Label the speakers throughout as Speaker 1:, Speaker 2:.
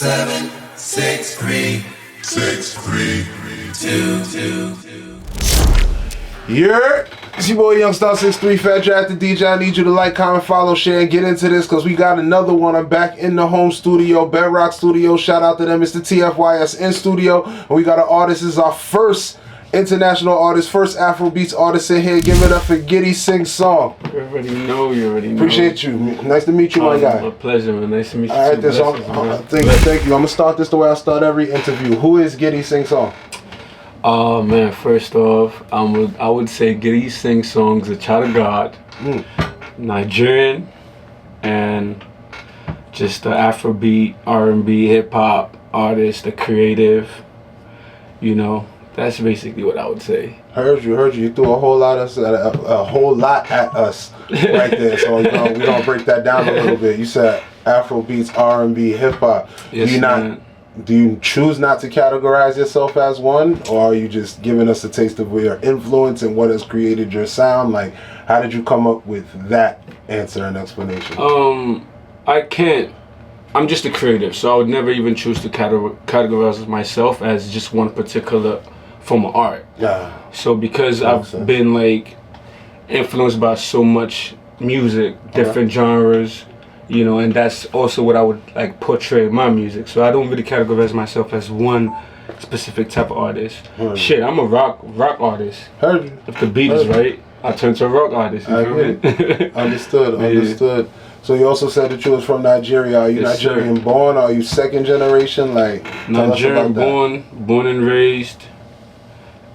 Speaker 1: 7, 6, 3, 6, 3, 2, 2.
Speaker 2: Yeah, it's your boy Young Star 63 Fat Jack the DJ. I need you to like, comment, follow, share, and get into this because we got another one. I'm back in the home studio, Bedrock Studio. Shout out to them. It's the TFYS in studio. And we got an artist. This is our first international artist, first Afrobeats artist in here. Give it up for Gidi Sing Song.
Speaker 3: You already know.
Speaker 2: Appreciate you. Nice to meet you, my guy.
Speaker 3: My pleasure, man. Nice to meet you.
Speaker 2: All right,
Speaker 3: too.
Speaker 2: Thank you. I'm gonna start this the way I start every interview. Who is Gidi Sing Song?
Speaker 3: Oh man, first off, I would say Gidi Sing Song is a child of God, Nigerian, and just the Afrobeat, R&B, hip hop artist, a creative. You know, that's basically what I would say. Heard you.
Speaker 2: You threw a whole lot at us right there. So we're gonna break that down a little bit. You said Afrobeats, R&B, hip hop.
Speaker 3: Yes,
Speaker 2: Do you choose not to categorize yourself as one, or are you just giving us a taste of your influence and what has created your sound? Like, how did you come up with that answer and explanation?
Speaker 3: I can't. I'm just a creative, so I would never even choose to categorize myself as just one particular form of art.
Speaker 2: Yeah.
Speaker 3: So because I've been like influenced by so much music, different genres. You know, and that's also what I would like portray in my music. So I don't really categorize myself as one specific type of artist. Shit, I'm a rock artist.
Speaker 2: Heard you.
Speaker 3: If the beat is right, I turn to a rock artist. You feel me?
Speaker 2: Understood. So you also said that you was from Nigeria. Are you Nigerian born? Or are you second generation? Like
Speaker 3: Nigerian born and raised,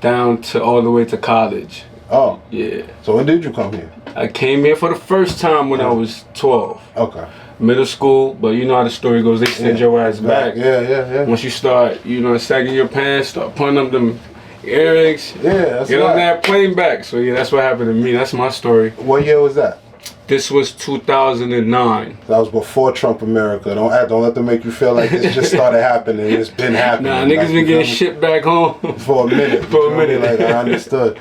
Speaker 3: down to all the way to college.
Speaker 2: Oh.
Speaker 3: Yeah.
Speaker 2: So when did you come here?
Speaker 3: I came here for the first time when I was 12.
Speaker 2: Okay.
Speaker 3: Middle school, but you know how the story goes. They send your ass back.
Speaker 2: Yeah.
Speaker 3: Once you start, sagging your pants, start putting up them earrings.
Speaker 2: Yeah, that's
Speaker 3: get on that plane back. So yeah, that's what happened to me. That's my story.
Speaker 2: What year was that?
Speaker 3: This was 2009.
Speaker 2: That was before Trump America. Don't let them make you feel like this just started happening. It's been happening.
Speaker 3: Nah, niggas been getting shipped back home
Speaker 2: for a minute. Like I understood.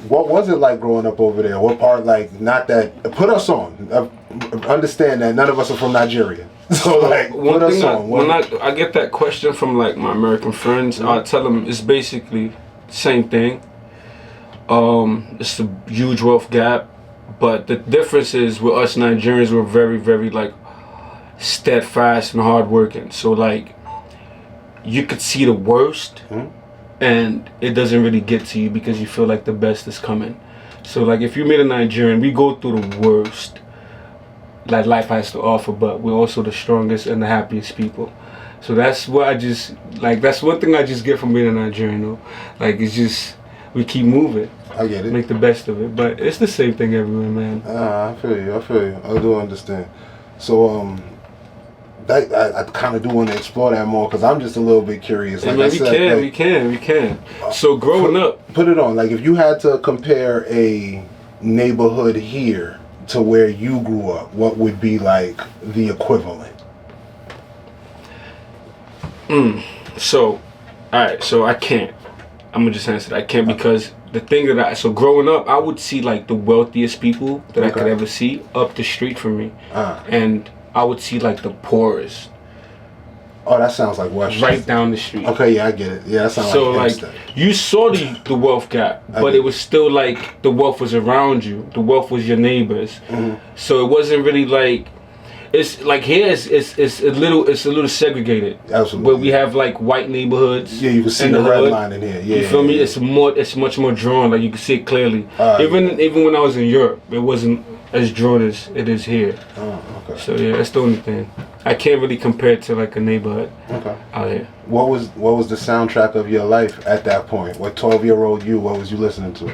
Speaker 2: What was it like growing up over there? What part? Like not that. Put us on. Understand that none of us are from Nigeria. So like, put us on.
Speaker 3: When I get that question from like my American friends, I tell them it's basically the same thing. It's a huge wealth gap. But the difference is with us Nigerians, we're very, very like steadfast and hardworking. So like you could see the worst and it doesn't really get to you because you feel like the best is coming. So like if you meet a Nigerian, we go through the worst like life has to offer, but we're also the strongest and the happiest people. So that's what that's one thing I just get from being a Nigerian though. Like it's just, we keep moving.
Speaker 2: I get it.
Speaker 3: Make the best of it, but it's the same thing everywhere, man.
Speaker 2: I feel you. I do understand. So, I kind of do want to explore that more because I'm just a little bit curious.
Speaker 3: Like we can. So growing up,
Speaker 2: put it on. Like if you had to compare a neighborhood here to where you grew up, what would be like the equivalent?
Speaker 3: So, all right. So I can't. I'm gonna just answer that. I can't because the thing that so growing up, I would see like the wealthiest people that I could ever see up the street from me, and I would see like the poorest.
Speaker 2: Oh, that sounds like West.
Speaker 3: Right down the street.
Speaker 2: Okay, yeah, I get it. Yeah, that sounds
Speaker 3: so
Speaker 2: like
Speaker 3: you saw the wealth gap, but it was still like the wealth was around you. The wealth was your neighbors. So it wasn't really like. It's like here, it's a little segregated.
Speaker 2: Absolutely.
Speaker 3: Where we have like white neighborhoods.
Speaker 2: Yeah, you can see the red line in here. Yeah,
Speaker 3: you feel me? It's much more drawn. Like you can see it clearly. Even when I was in Europe, it wasn't as drawn as it is here.
Speaker 2: Oh, okay.
Speaker 3: So yeah, that's the only thing. I can't really compare it to like a neighborhood.
Speaker 2: Okay.
Speaker 3: Out here.
Speaker 2: What was the soundtrack of your life at that point? What 12-year-old you? What was you listening to?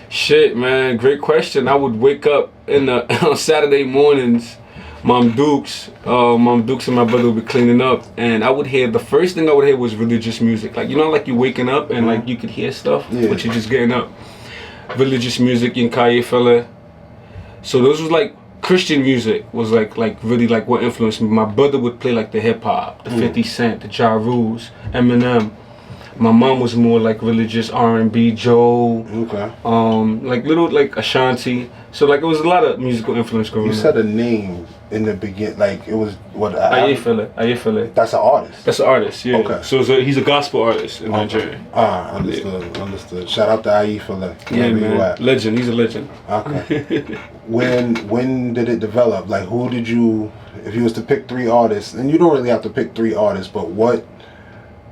Speaker 3: Shit, man, great question. I would wake up on Saturday mornings. Mom Dukes and my brother would be cleaning up, and I would hear, the first thing I would hear was religious music. Like, you know, like you're waking up and like you could hear stuff, but you're just getting up. Religious music, Yinkaye fella. So those was like, Christian music was like really like what influenced me. My brother would play like the hip hop, the 50 Cent, the Ja Rules, Eminem. My mom was more like religious R&B, Joe.
Speaker 2: Okay.
Speaker 3: Like little like Ashanti. So like it was a lot of musical influence growing up.
Speaker 2: You said a name in the begin? Like it was what?
Speaker 3: Ayefele.
Speaker 2: That's an artist.
Speaker 3: That's an artist. Yeah.
Speaker 2: Okay.
Speaker 3: So he's a gospel artist in Nigeria.
Speaker 2: Understood. Shout out to Ayefele.
Speaker 3: Yeah, man. Legend. He's a legend.
Speaker 2: Okay. when did it develop? Like who did you? If you was to pick 3 artists, and you don't really have to pick 3 artists, but what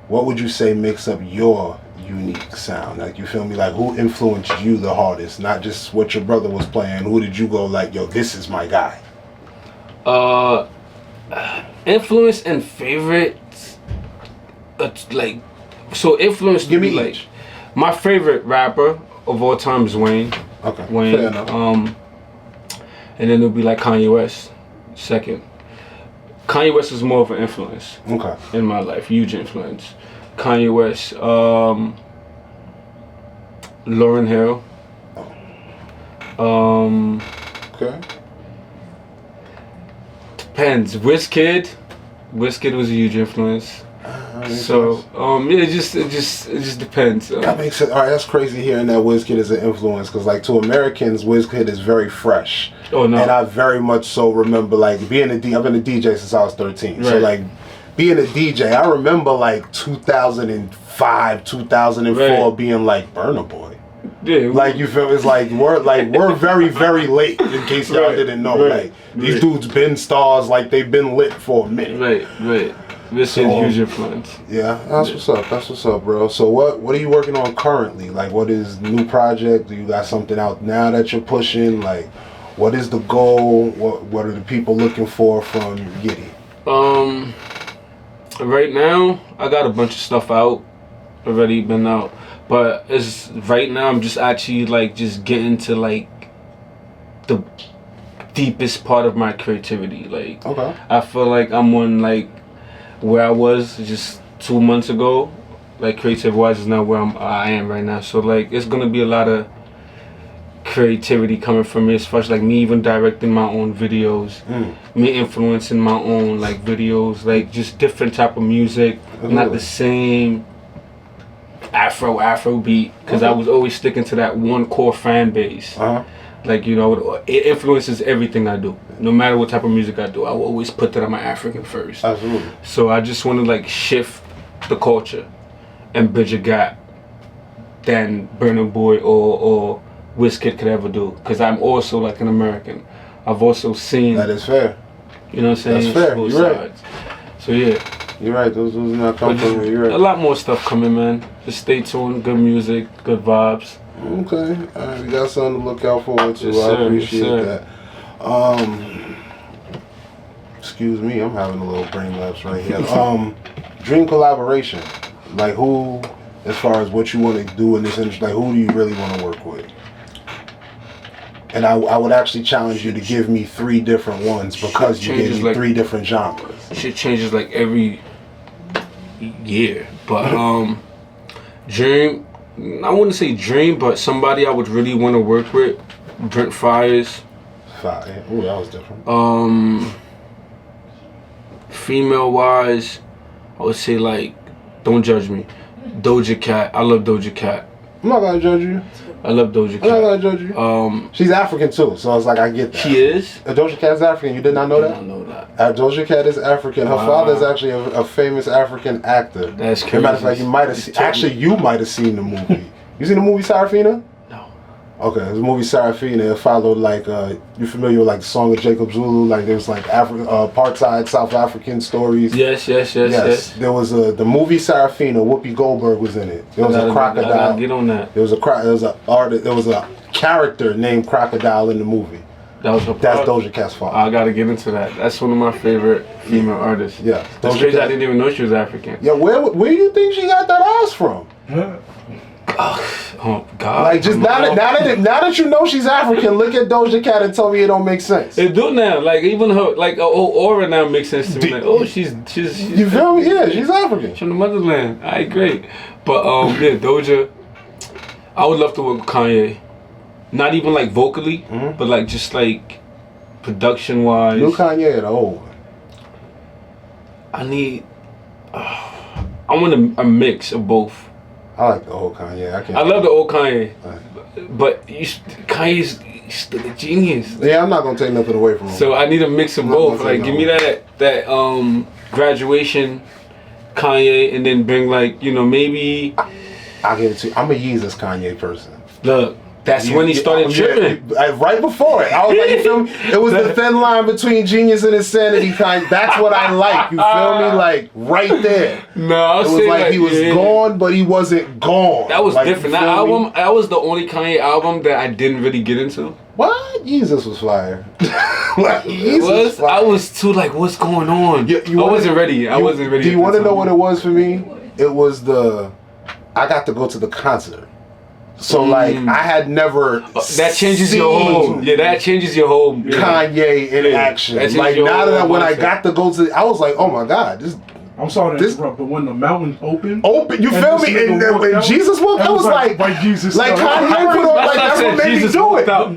Speaker 2: would you say makes up your unique sound? Like, you feel me? Like, who influenced you the hardest? Not just what your brother was playing. Who did you go like, yo, this is my guy?
Speaker 3: Influence and favorites. Like, so influence.
Speaker 2: Give me
Speaker 3: like
Speaker 2: each.
Speaker 3: My favorite rapper of all time is Wayne.
Speaker 2: Okay.
Speaker 3: Wayne.
Speaker 2: Fair enough.
Speaker 3: And then it'll be like Kanye West, second. Kanye West is more of an influence.
Speaker 2: Okay.
Speaker 3: In my life, huge influence. Kanye West, Lauryn Hill.
Speaker 2: Okay.
Speaker 3: Depends. Wizkid was a huge influence. So it just depends.
Speaker 2: That makes it. All right, that's crazy hearing that Wizkid is an influence, because like to Americans, Wizkid is very fresh.
Speaker 3: Oh no.
Speaker 2: And I very much so remember like being I've been a DJ since I was 13.
Speaker 3: Right.
Speaker 2: So like being a DJ, I remember like 2005, 2004
Speaker 3: right.
Speaker 2: being like Burna Boy.
Speaker 3: Yeah.
Speaker 2: Like you feel it's like we're very very late, in case y'all
Speaker 3: right.
Speaker 2: didn't know.
Speaker 3: Right.
Speaker 2: Like these dudes been stars, like they've been lit for a minute.
Speaker 3: Right. This is huge influence.
Speaker 2: Yeah, that's what's up, bro. So what are you working on currently? Like, what is new project? Do you got something out now that you're pushing? Like, what is the goal? What are the people looking for from Gidi?
Speaker 3: Right now I got a bunch of stuff out, already been out, but it's right now I'm just actually like just getting to like the deepest part of my creativity. Like,
Speaker 2: Okay.
Speaker 3: I feel like I'm on like where I was just 2 months ago, like creative wise, is not where I am right now. So like it's gonna be a lot of creativity coming from me, as far as like me even directing my own videos, me influencing my own like videos, like just different type of music, not the same Afrobeat, because I was always sticking to that one core fan base. Like, you know, it influences everything I do. No matter what type of music I do, I will always put that I'm an African first.
Speaker 2: Absolutely.
Speaker 3: So I just want to like shift the culture and bridge a gap than Burna Boy or Wizkid could ever do. Because I'm also like an American. I've also seen.
Speaker 2: That is fair.
Speaker 3: You know what I'm saying?
Speaker 2: That's fair.
Speaker 3: Both
Speaker 2: You're
Speaker 3: sides. Right. So yeah.
Speaker 2: You're right. Those not come from me. You're right.
Speaker 3: A lot more stuff coming, man. Just stay tuned. Good music, good vibes.
Speaker 2: Okay, all right, we got something to look out forward to.
Speaker 3: Yes, sir.
Speaker 2: I appreciate
Speaker 3: Yes,
Speaker 2: that. Excuse me, I'm having a little brain lapse right here. Dream collaboration, like who, as far as what you want to do in this industry, like who do you really want to work with? And I would actually challenge you to give me 3 different ones, because you gave me like 3 different genres.
Speaker 3: Shit changes like every year, but dream. I wouldn't say dream, but somebody I would really want to work with, Brent Fires.
Speaker 2: Fire. Oh, that was different.
Speaker 3: Female wise, I would say like, don't judge me, Doja Cat. I love Doja Cat.
Speaker 2: I'm not gonna judge you.
Speaker 3: I love Doja Cat.
Speaker 2: I'm not gonna judge you. She's African too, so it's like I get that.
Speaker 3: She is?
Speaker 2: Doja Cat's African. You did not know that?
Speaker 3: I did not know that.
Speaker 2: Doja Cat is African. Her father is actually a famous African actor.
Speaker 3: That's crazy.
Speaker 2: As a matter of fact, you might have seen. Actually, you might have seen the movie. You seen the movie Sarafina?
Speaker 3: No.
Speaker 2: Okay, it was the movie Sarafina. It followed like you familiar with like the Song of Jacob Zulu? Like there was like apartheid South African stories.
Speaker 3: Yes.
Speaker 2: There was the movie Sarafina. Whoopi Goldberg was in it. There was a crocodile.
Speaker 3: I gotta get on that.
Speaker 2: There was a character named Crocodile in the movie.
Speaker 3: That was
Speaker 2: That's Doja Cat's father.
Speaker 3: I gotta get into that. That's one of my favorite female artists.
Speaker 2: Yeah.
Speaker 3: That's crazy. I didn't even know she was African.
Speaker 2: Yeah, where do you think she got that ass from?
Speaker 3: Oh God!
Speaker 2: Like just now that you know she's African, look at Doja Cat and tell me it don't make sense.
Speaker 3: It do now. Like even her, like aura now makes sense to me. Like, oh, she's
Speaker 2: you feel me? Yeah, she's African.
Speaker 3: From the motherland. I agree. But yeah, Doja. I would love to work with Kanye. Not even like vocally, but like just like production wise.
Speaker 2: New Kanye or the old one?
Speaker 3: I need. I want a mix of both.
Speaker 2: I like the old Kanye.
Speaker 3: I love the old Kanye, but Kanye's still a genius.
Speaker 2: Yeah, I'm not gonna take nothing away from him.
Speaker 3: So I need a mix of both. Like, give me that graduation Kanye, and then bring like, you know, maybe.
Speaker 2: I'll give it to you. I'm a Yeezus Kanye person.
Speaker 3: Look. That's when he started tripping.
Speaker 2: Right before it. I was like, you feel me? It was the thin line between genius and insanity kind. That's what I like. You feel me? Like, right there.
Speaker 3: No,
Speaker 2: it was like he was gone, but he wasn't gone.
Speaker 3: That was
Speaker 2: like,
Speaker 3: different. That album, that was the only Kanye album that I didn't really get into.
Speaker 2: What? Jesus was fire. Like,
Speaker 3: I was too like, what's going on? I wasn't ready. I wasn't ready.
Speaker 2: Do you want to know what it was for me? It was I got to go to the concert. So like I had never
Speaker 3: that changes your whole that changes your whole
Speaker 2: Kanye in action. Like now that when I got to go to, I was like, oh my god, this.
Speaker 4: I'm sorry to interrupt, but when the mountain opened,
Speaker 2: you feel me? And when Jesus walked, I was like
Speaker 4: Jesus,
Speaker 2: like Kanye put on like that's what made me do it. Yo,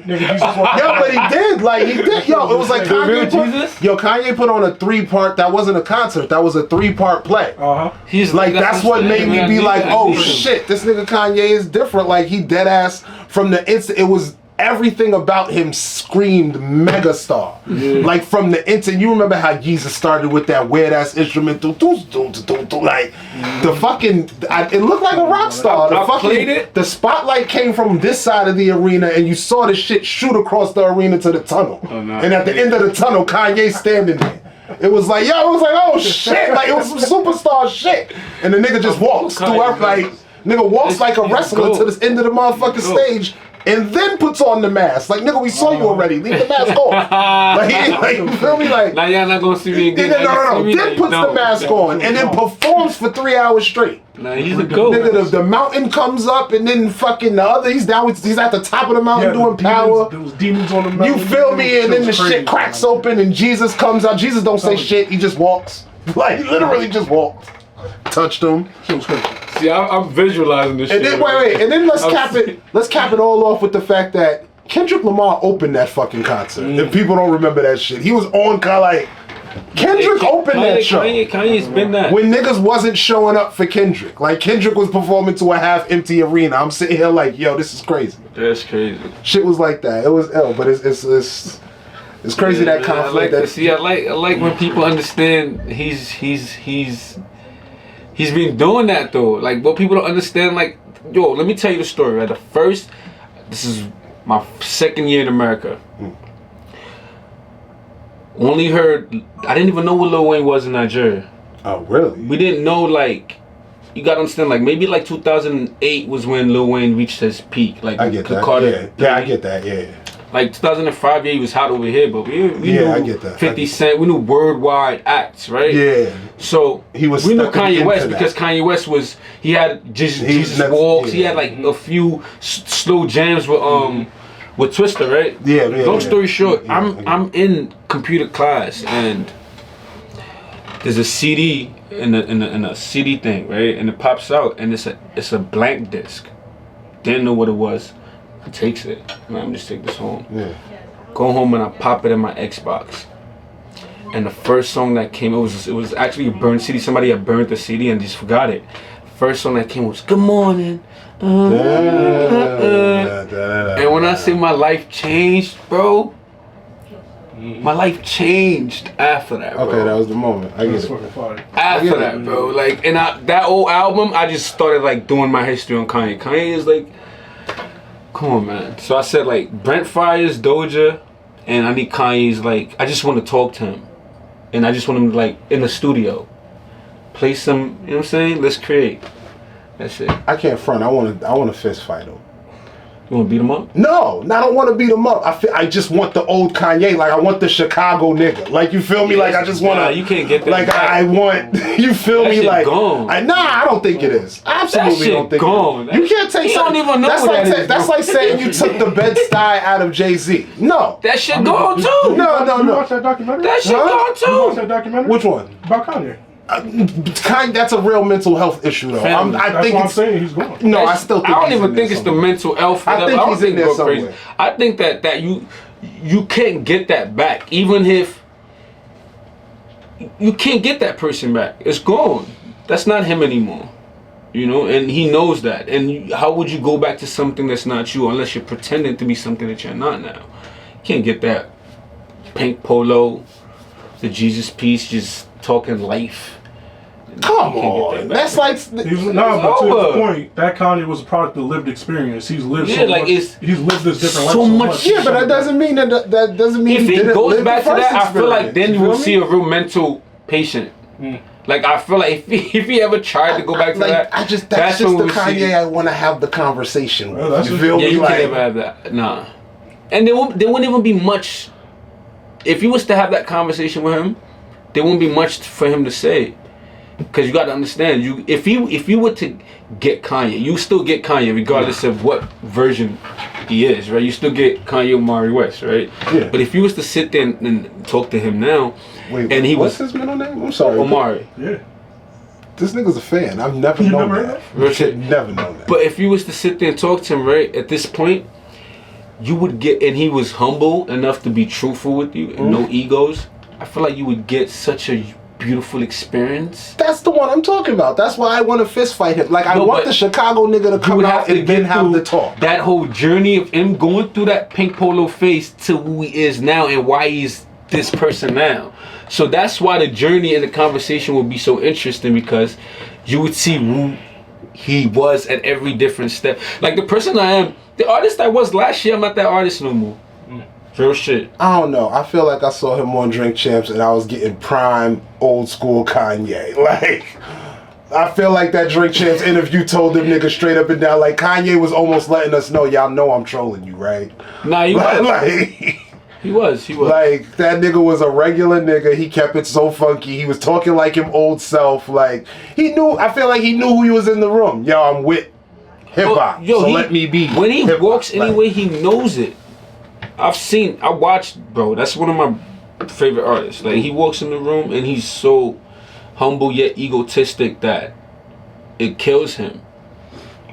Speaker 2: but he did, like he did. Yo, it was like Kanye put on a 3-part. That wasn't a concert. That was a 3-part play. He's like that's what made me be like, oh shit, this nigga Kanye is different. Like he dead ass from the instant. It was. Everything about him screamed megastar. Like from the instant, you remember how Jesus started with that weird ass instrumental, like the fucking. It looked like a rock star. The spotlight came from this side of the arena, and you saw the shit shoot across the arena to the tunnel. And at the end of the tunnel, Kanye standing there. It was like, yo, it was like, oh shit, like it was some superstar shit. And the nigga just walks through every, nigga walks like a wrestler to the end of the motherfucking stage. And then puts on the mask. Like, nigga, we saw you already. Leave the mask on. Like, you feel me? Like,
Speaker 3: now y'all not gonna see me again.
Speaker 2: No. Then puts the mask on and then performs for 3 hours straight.
Speaker 3: Nah, he's a goat.
Speaker 2: Nigga, the mountain comes up and then fucking the other, he's at the top of the mountain doing power.
Speaker 4: There was demons on the mountain.
Speaker 2: You feel me? And then the shit cracks open and Jesus comes out. Jesus don't say shit. He just walks. Like, he literally just walked. Touched him.
Speaker 3: See, I'm visualizing this shit.
Speaker 2: And then wait, and then let's cap it all off with the fact that Kendrick Lamar opened that fucking concert. If people don't remember that shit, he was on like Kendrick opened that show.
Speaker 3: Kanye's been that.
Speaker 2: When niggas wasn't showing up for Kendrick, like Kendrick was performing to a half-empty arena. I'm sitting here like, yo, this is crazy.
Speaker 3: That's crazy.
Speaker 2: Shit was like that. It was ill, but it's crazy that conflict.
Speaker 3: I like when people understand He's been doing that though. Like, what people don't understand, like, yo, let me tell you the story, right? This is my 2nd year in America. Only I didn't even know what Lil Wayne was in Nigeria.
Speaker 2: Oh, really?
Speaker 3: We didn't know, like, you gotta understand, like, maybe like 2008 was when Lil Wayne reached his peak. Like,
Speaker 2: I get that. Yeah, I get that, yeah.
Speaker 3: Like 2005, yeah, he was hot over here, but we knew
Speaker 2: I get that.
Speaker 3: 50 Cent, we knew worldwide acts, right?
Speaker 2: Yeah.
Speaker 3: So we knew Kanye West because Kanye West he had Jesus Walks, he had like a few slow jams with Twister, right?
Speaker 2: Yeah.
Speaker 3: Long story short, I'm in computer class and there's a CD in a CD thing, right? And it pops out and it's a blank disc. Didn't know what it was. Takes it. I'm just take this home.
Speaker 2: Yeah.
Speaker 3: Go home and I pop it in my Xbox. And the first song that came, it was actually a burned CD. Somebody had burned the CD and just forgot it. First song that came was "Good Morning." And when I say my life changed, bro, my life changed after that, bro.
Speaker 2: Okay, that was the moment. I get it.
Speaker 3: After that, bro, like, and that old album, I just started like doing my history on Kanye. Kanye is like. Come on, man. So I said, like, Brent Fires, Doja, and I need Kanye's, like, I just want to talk to him. And I just want him, like, in the studio. Play some, you know what I'm saying? Let's create. That's it.
Speaker 2: I can't front. I want to fist fight him.
Speaker 3: You want to beat him up?
Speaker 2: No, I don't want to beat him up. I just want the old Kanye. Like, I want the Chicago nigga. Like, you feel me? Like, I just want to.
Speaker 3: You can't get that.
Speaker 2: Like,
Speaker 3: back.
Speaker 2: I want. You feel
Speaker 3: that
Speaker 2: me?
Speaker 3: Shit
Speaker 2: Like,
Speaker 3: gone.
Speaker 2: I don't think it is. Absolutely don't think
Speaker 3: gone.
Speaker 2: It is. You can't take.
Speaker 3: You don't even know
Speaker 2: that's
Speaker 3: what
Speaker 2: like
Speaker 3: that is.
Speaker 2: That's like saying you took the Bed-Stuy out of Jay-Z. No.
Speaker 3: That shit gone too.
Speaker 2: No.
Speaker 4: You watch that documentary?
Speaker 3: That shit gone too.
Speaker 4: You watch that documentary?
Speaker 2: Which one?
Speaker 4: About Kanye.
Speaker 2: That's a real mental health issue, though.
Speaker 4: I think I'm saying he's gone.
Speaker 2: No, I still think.
Speaker 3: I don't even think it's the mental health.
Speaker 2: I think he's in there somewhere.
Speaker 3: Crazy. I think that you can't get that back, even if you can't get that person back. It's gone. That's not him anymore. You know, and he knows that. And how would you go back to something that's not you unless you're pretending to be something that you're not now? You can't get that pink polo, the Jesus piece, just talking life.
Speaker 2: Come on, that's like
Speaker 4: but to the point, that Kanye was a product of lived experience. He's lived so much. He's lived this different life so much.
Speaker 2: Yeah, but that doesn't mean that doesn't mean
Speaker 3: if
Speaker 2: he
Speaker 3: it goes
Speaker 2: live
Speaker 3: back to that, I feel like then you will
Speaker 2: me?
Speaker 3: see a real mental patient. Like I feel like if he ever tried to go back to that,
Speaker 2: that's just the Kanye I want to have the conversation with. You feel me?
Speaker 3: You can't ever have that. Nah. And there wouldn't even be much. If you was to have that conversation with him, there wouldn't be much for him to say. Because you got to understand, if you were to get Kanye, you still get Kanye regardless of what version he is, right? You still get Kanye Omari West, right?
Speaker 2: Yeah.
Speaker 3: But if you was to sit there and talk to him now,
Speaker 2: what's his middle name? I'm sorry,
Speaker 3: Omari.
Speaker 4: Yeah.
Speaker 2: This nigga's a fan. I've never known that. Never known that.
Speaker 3: But if you was to sit there and talk to him, right, at this point, you would get, and he was humble enough to be truthful with you and no egos. I feel like you would get such a beautiful experience.
Speaker 2: That's the one I'm talking about. That's why I want to fist fight him. Like I want the Chicago nigga to come out and then have the talk.
Speaker 3: That whole journey of him going through that pink polo phase to who he is now and why he's this person now. So that's why the journey and the conversation would be so interesting, because you would see who he was at every different step. Like the person I am, the artist I was last year, I'm not that artist no more. Real shit.
Speaker 2: I don't know. I feel like I saw him on Drink Champs and I was getting prime old school Kanye. Like, I feel like that Drink Champs interview told them niggas straight up and down. Like, Kanye was almost letting us know, y'all know I'm trolling you, right?
Speaker 3: Nah, he was. He was.
Speaker 2: Like, that nigga was a regular nigga. He kept it so funky. He was talking like him old self. Like, he knew, I feel like he knew he was in the room. Yo, I'm with hip hop. So let me be.
Speaker 3: When he walks anyway, he knows it. I watched, bro, that's one of my favorite artists. Like, he walks in the room and he's so humble yet egotistic that it kills him.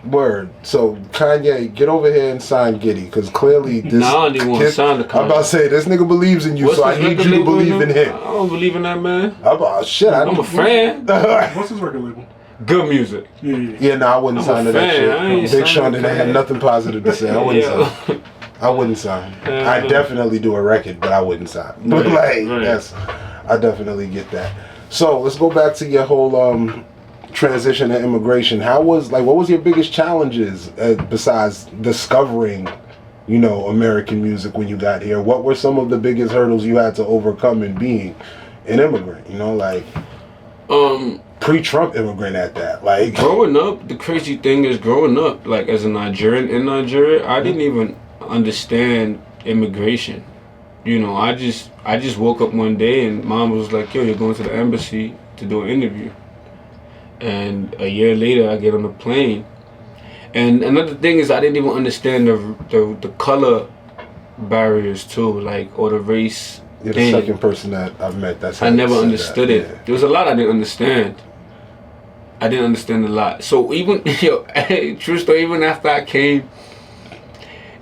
Speaker 2: Word. So, Kanye, get over here and sign Gidi, because clearly this
Speaker 3: Nah, I didn't want to sign the Kanye.
Speaker 2: I'm about to say, this nigga believes in you, so I need you to believe in him.
Speaker 3: I don't believe in that, man.
Speaker 2: I'm
Speaker 3: a fan.
Speaker 4: What's his record label?
Speaker 3: Good music.
Speaker 2: Yeah, no, I wouldn't sign to that shit. Big Sean didn't have nothing positive to say. I wouldn't sign. I wouldn't sign. I'd definitely do a record, but I wouldn't sign. But I definitely get that. So let's go back to your whole transition to immigration. What was your biggest challenges besides discovering, American music when you got here? What were some of the biggest hurdles you had to overcome in being an immigrant? Pre-Trump immigrant at that. Like,
Speaker 3: growing up, the crazy thing is growing up, like as a Nigerian in Nigeria, I didn't even understand immigration. I just woke up one day and mom was like, yo, you're going to the embassy to do an interview. And a year later I get on the plane. And another thing is I didn't even understand the color barriers too, like, or the race.
Speaker 2: You're the second person that I've met that's
Speaker 3: I never understood it.
Speaker 2: Yeah.
Speaker 3: There was a lot I didn't understand. I didn't understand a lot. So even true story, even after I came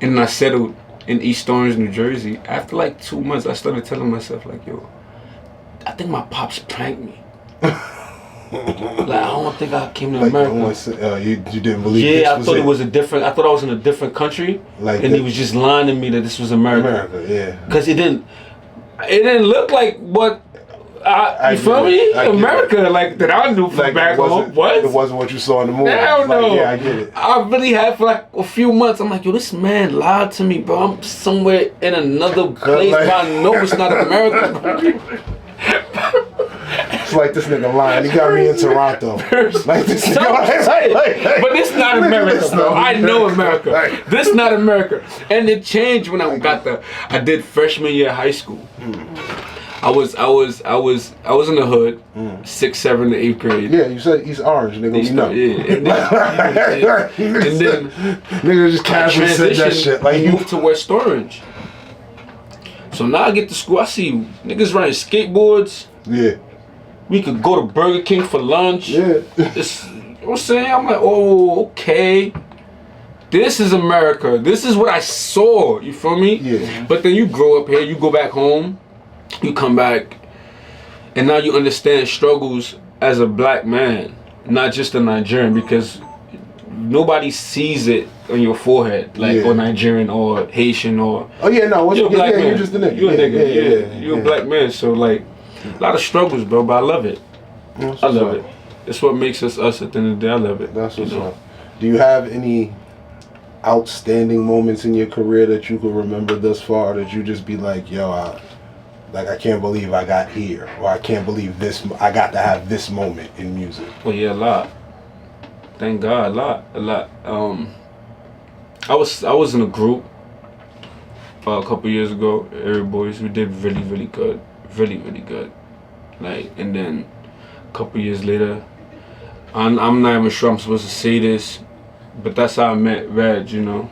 Speaker 3: and I settled in East Orange, New Jersey, after like 2 months, I started telling myself, like, yo, I think my pops pranked me. Like, I don't think I came to America.
Speaker 2: You didn't believe
Speaker 3: this was thought it was a different, I thought I was in a different country. Like, and he was just lying to me that this was America. Because it didn't look like what, you feel me? America, like, that I knew from back home. What?
Speaker 2: It wasn't what you saw in the movie.
Speaker 3: Hell no.
Speaker 2: Yeah, I get it.
Speaker 3: I really had for like a few months. I'm like, yo, this man lied to me, bro. I'm somewhere in another place, but I know it's not America, bro.
Speaker 2: It's like this nigga lying. He got me in Toronto. Like this nigga.
Speaker 3: But this not America, bro. I know America. This not America. And it changed when I did freshman year of high school. I was in the hood, 6th, 7th, 8th grade.
Speaker 2: Yeah, you said East Orange, nigga. You know.
Speaker 3: Yeah, and then
Speaker 2: nigga just casually said that shit. Like,
Speaker 3: moved to West Orange. So now I get to school, I see niggas riding skateboards.
Speaker 2: Yeah.
Speaker 3: We could go to Burger King for lunch.
Speaker 2: Yeah.
Speaker 3: You know what I'm saying? I'm like, oh, okay. This is America. This is what I saw. You feel me?
Speaker 2: Yeah.
Speaker 3: But then you grow up here, you go back home. You come back, and now you understand struggles as a black man. not just a Nigerian, because nobody sees it on your forehead, like or Nigerian or Haitian or.
Speaker 2: Oh yeah, no,
Speaker 3: you're a black man.
Speaker 2: You're just a nigga.
Speaker 3: You're a nigga. You're a black man. So like, a lot of struggles, bro. But I love it. I love it. It's what makes us us at the end of the day. I love it.
Speaker 2: That's what's up. Do you have any outstanding moments in your career that you can remember thus far that you just be like, yo, I can't believe I got here, or I can't believe this, I got to have this moment in music?
Speaker 3: Well, yeah, a lot. Thank God, a lot. I was in a group a couple years ago, Every Boys. We did really good, really good. Like, and then a couple years later, I'm not even sure I'm supposed to say this, but that's how I met Reg, you know,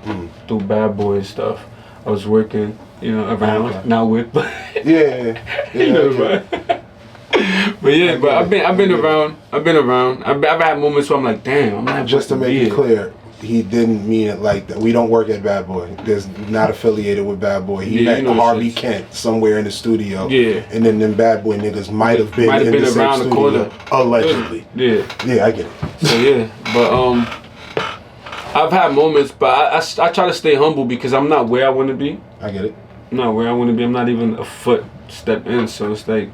Speaker 3: through Bad Boy stuff. I was working, you know, around, not with, but you know, right? But yeah, but I've been around. I've had moments where I'm like, damn, I'm not.
Speaker 2: Just to make it clear, he didn't mean it like that. We don't work at Bad Boy. There's not affiliated with Bad Boy. He met Harvey Kent somewhere in the studio. Yeah. And then them Bad Boy niggas might have been in the same studio, corner. Allegedly.
Speaker 3: Yeah.
Speaker 2: Yeah, I get it.
Speaker 3: So yeah, but I've had moments, but I try to stay humble because I'm not where I want to be.
Speaker 2: I get it.
Speaker 3: I'm not where I want to be. I'm not even a footstep in. So it's like,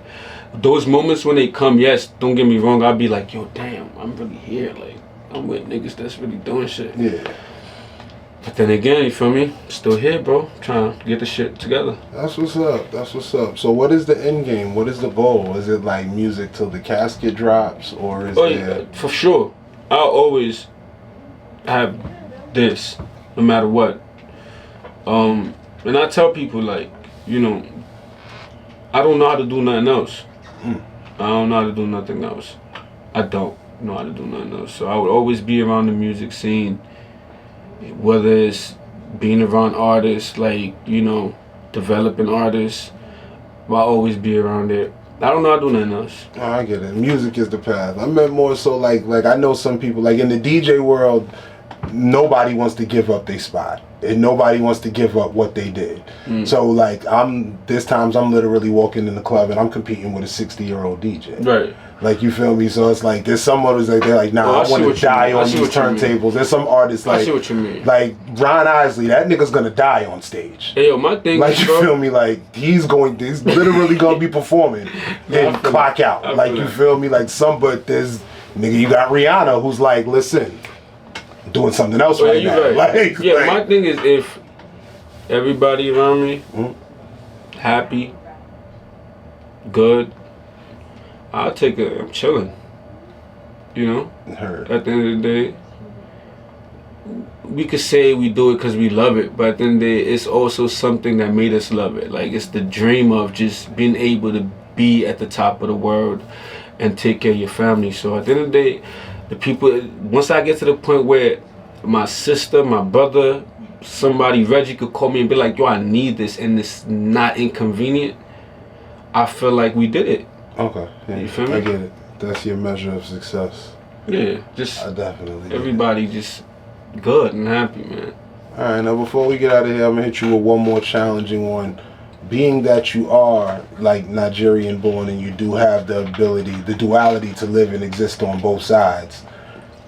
Speaker 3: those moments when they come, yes, don't get me wrong, I'll be like, yo, damn, I'm really here. Like, I'm with niggas that's really doing shit.
Speaker 2: Yeah.
Speaker 3: But then again, you feel me? Still here, bro. Trying to get the shit together.
Speaker 2: That's what's up. That's what's up. So what is the end game? What is the goal? Is it like music till the casket drops, or is it?
Speaker 3: Yeah, for sure. I'll always have this, no matter what. And I tell people, like, you know, I don't know how to do nothing else. I don't know how to do nothing else. I don't know how to do nothing else. So I would always be around the music scene, whether it's being around artists, like, you know, developing artists. I'll always be around it. I don't know how to do nothing else.
Speaker 2: Oh, I get it. Music is the path. I meant more so like I know some people, like in the DJ world, nobody wants to give up their spot. And nobody wants to give up what they did. So like there's times I'm literally walking in the club and I'm competing with a 60-year-old DJ.
Speaker 3: Right.
Speaker 2: Like, you feel me? So it's like there's some others like they're like, nah, I want to die on these turntables. There's some artists like,
Speaker 3: I see what you mean.
Speaker 2: Like Ron Isley, that nigga's gonna die on stage.
Speaker 3: Hey, yo, my thing
Speaker 2: like,
Speaker 3: is,
Speaker 2: you
Speaker 3: bro,
Speaker 2: feel me? Like he's literally gonna be performing and clock out. Like, you feel me? Like but there's nigga, you got Rihanna who's like, listen, doing something else right now.
Speaker 3: Right. Like, my thing is, if everybody around me happy, good, I'm chilling. You know? At the end of the day, we could say we do it because we love it, but at the end of the day, it's also something that made us love it. Like, it's the dream of just being able to be at the top of the world and take care of your family. So at the end of the day, the people, once I get to the point where my sister, my brother, somebody, Reggie, could call me and be like, yo, I need this, and it's not inconvenient, I feel like we did it.
Speaker 2: Okay. Yeah,
Speaker 3: you feel me?
Speaker 2: I get it. That's your measure of success.
Speaker 3: Yeah, just
Speaker 2: I definitely
Speaker 3: everybody just good and happy, man.
Speaker 2: Alright, now before we get out of here, I'm gonna hit you with one more challenging one. Being that you are like Nigerian born and you do have the ability, the duality to live and exist on both sides,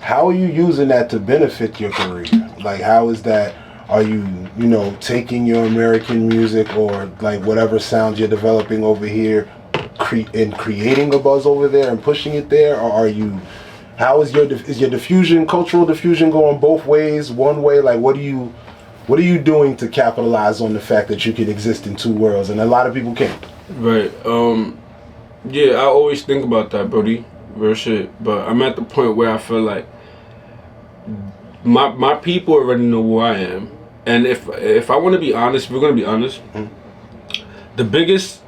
Speaker 2: how are you using that to benefit your career? Like, how is that? Are you, you know, taking your American music or like whatever sounds you're developing over here and creating a buzz over there and pushing it there? Or are you, how is your diffusion, cultural diffusion going both ways, one way? Like, what are you doing to capitalize on the fact that you can exist in two worlds and a lot of people can't?
Speaker 3: Right. Yeah, I always think about that, Brody. Real shit. But I'm at the point where I feel like my people already know who I am. And if I want to be honest, we're going to be honest, the biggest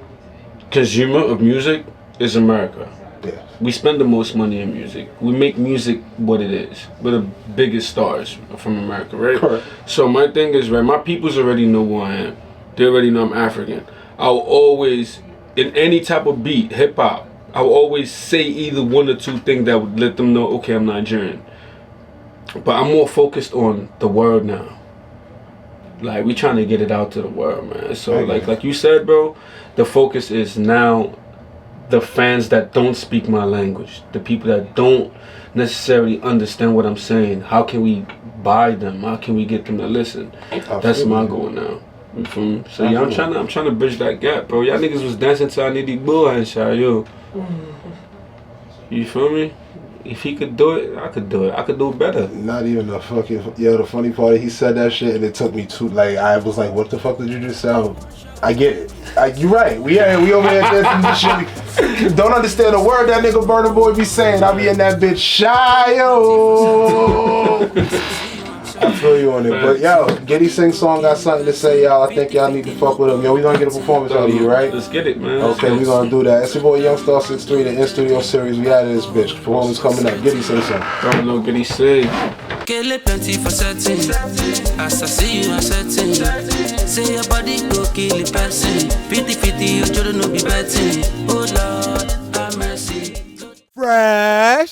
Speaker 3: consumer of music is America.
Speaker 2: Yeah.
Speaker 3: We spend the most money in music. We make music what it is. We're the biggest stars from America, right?
Speaker 2: Correct.
Speaker 3: So my thing is, right, my peoples already know who I am. They already know I'm African. I'll always, in any type of beat, hip-hop, I'll always say either one or two things that would let them know, okay, I'm Nigerian. But I'm more focused on the world now. Like, we trying to get it out to the world, man. So, like you said, bro, the focus is now the fans that don't speak my language, the people that don't necessarily understand what I'm saying. How can we buy them? How can we get them to listen? That's my goal now. You feel me? So yeah, I'm trying to bridge that gap, bro. Y'all niggas was dancing to I Need the Bull and shit, yo. You feel me? If he could do it, I could do it. I could do it better.
Speaker 2: Not even the fucking, the funny part is he said that shit and it took me to, like, I was like, what the fuck did you just say? I get it. You're right. We over here dancing this shit. Don't understand a word that nigga Burna Boy be saying. I be in that bitch shy, yo. I feel you on it. But yo, Gidi Sing Song got something to say, y'all. I think y'all need to fuck with him. Yo, we gonna get a performance out of you, right?
Speaker 3: Let's get it, man.
Speaker 2: Okay, we gonna do that. It's your boy Youngstar 63, the in-studio series. We out of this bitch. Performance coming up. Gidi Sing Song.
Speaker 3: Don't know Gidi Sing.
Speaker 5: Get plenty for setting. As I see you, I'm setting. Say your body go kill the person. 50-50, you shouldn't be betting. Oh Lord, have mercy.
Speaker 1: Fresh.